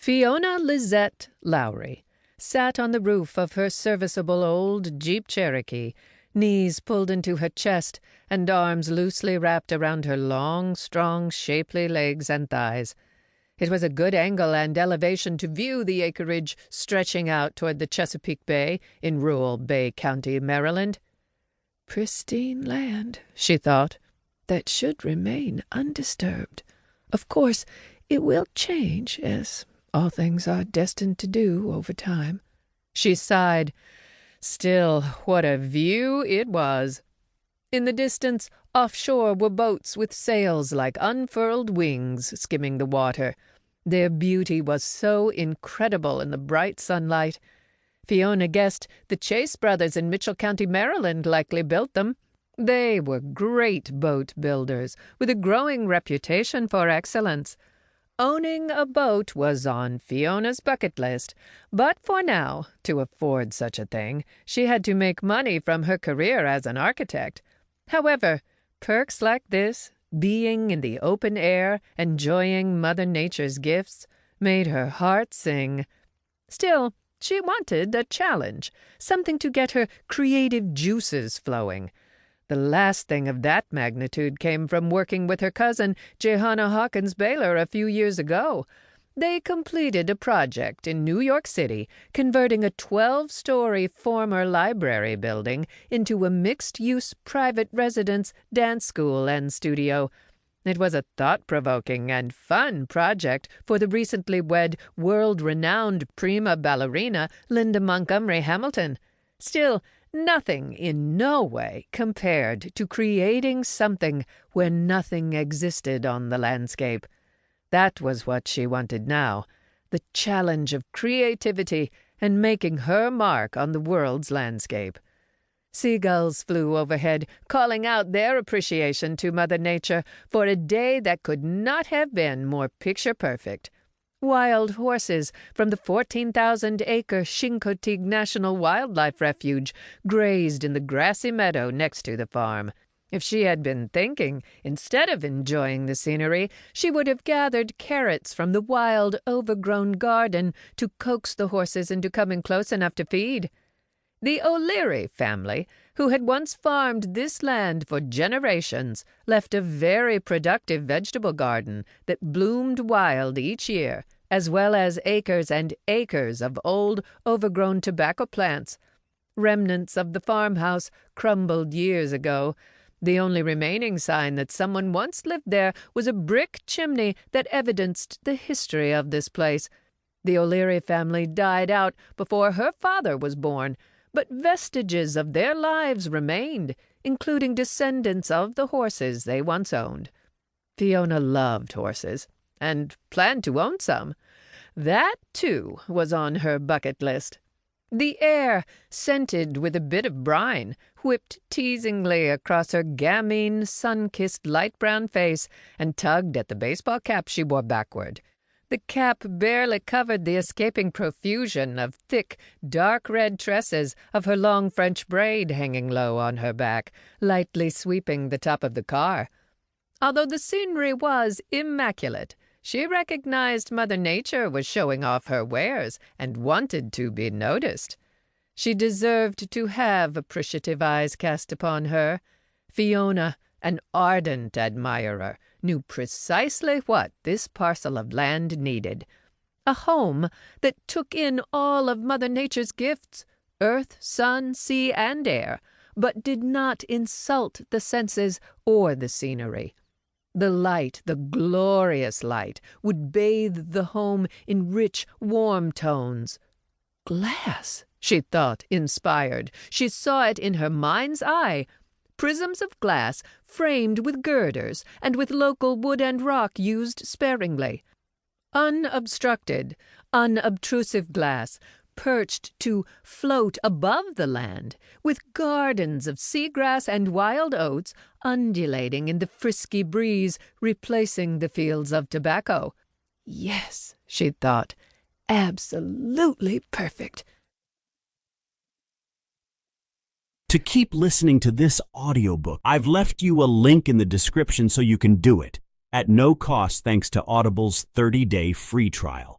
Fiona Lizette Lowry sat on the roof of her serviceable old Jeep Cherokee, knees pulled into her chest and arms loosely wrapped around her long, strong, shapely legs and thighs. It was a good angle and elevation to view the acreage stretching out toward the Chesapeake Bay in rural Bay County, Maryland. Pristine land, she thought, that should remain undisturbed. Of course, it will change, as all things are destined to do over time. She sighed. Still, what a view it was! In the distance, offshore were boats with sails like unfurled wings skimming the water. Their beauty was so incredible in the bright sunlight. Fiona guessed the Chase brothers in Mitchell County, Maryland, likely built them. They were great boat builders, with a growing reputation for excellence. Owning a boat was on Fiona's bucket list, but for now, to afford such a thing, she had to make money from her career as an architect. However, perks like this, being in the open air, enjoying Mother Nature's gifts, made her heart sing. Still, she wanted a challenge, something to get her creative juices flowing. The last thing of that magnitude came from working with her cousin, Jehanna Hawkins Baylor, a few years ago. They completed a project in New York City, converting a 12-story former library building into a mixed-use private residence, dance school, and studio. It was a thought-provoking and fun project for the recently wed, world-renowned prima ballerina Linda Montgomery Hamilton. Still, nothing in no way compared to creating something where nothing existed on the landscape. That was what she wanted now, the challenge of creativity and making her mark on the world's landscape. Seagulls flew overhead, calling out their appreciation to Mother Nature for a day that could not have been more picture-perfect. Wild horses from the 14,000-acre Chincoteague National Wildlife Refuge grazed in the grassy meadow next to the farm. If she had been thinking, instead of enjoying the scenery, she would have gathered carrots from the wild, overgrown garden to coax the horses into coming close enough to feed. The O'Leary family, who had once farmed this land for generations, left a very productive vegetable garden that bloomed wild each year, as well as acres and acres of old, overgrown tobacco plants. Remnants of the farmhouse crumbled years ago. The only remaining sign that someone once lived there was a brick chimney that evidenced the history of this place. The O'Leary family died out before her father was born, but vestiges of their lives remained, including descendants of the horses they once owned. Fiona loved horses, and planned to own some. That, too, was on her bucket list. The air, scented with a bit of brine, whipped teasingly across her gamine, sun-kissed light brown face and tugged at the baseball cap she wore backward. The cap barely covered the escaping profusion of thick, dark red tresses of her long French braid hanging low on her back, lightly sweeping the top of the car. Although the scenery was immaculate, she recognized Mother Nature was showing off her wares and wanted to be noticed. She deserved to have appreciative eyes cast upon her. Fiona, an ardent admirer, knew precisely what this parcel of land needed. A home that took in all of Mother Nature's gifts, earth, sun, sea, and air, but did not insult the senses or the scenery. The light, the glorious light, would bathe the home in rich, warm tones. Glass, she thought, inspired. She saw it in her mind's eye. Prisms of glass framed with girders and with local wood and rock used sparingly. Unobstructed, unobtrusive glass, perched to float above the land, with gardens of seagrass and wild oats undulating in the frisky breeze, replacing the fields of tobacco. Yes, she thought, absolutely perfect. To keep listening to this audiobook, I've left you a link in the description so you can do it, at no cost thanks to Audible's 30-day free trial.